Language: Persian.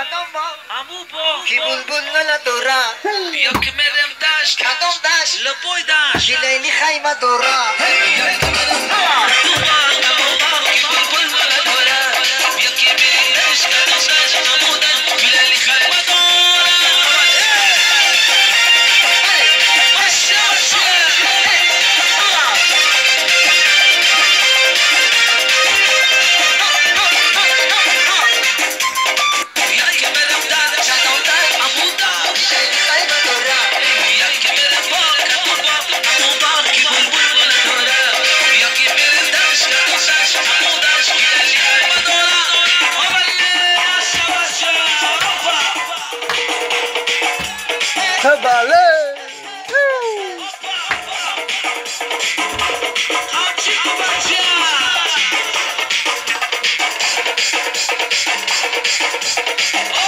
کدام با امو با کی بلبل نلا دورا بیا که مرم دشت کدام دشت لپوی دشت کی لیلی خیمه دورا بیا که مرم دشت امو با کی بلبل نلا دورا بیا که مرم دشت کدام دشت امو دشت کی لیلی خیمه دورا بله Oh!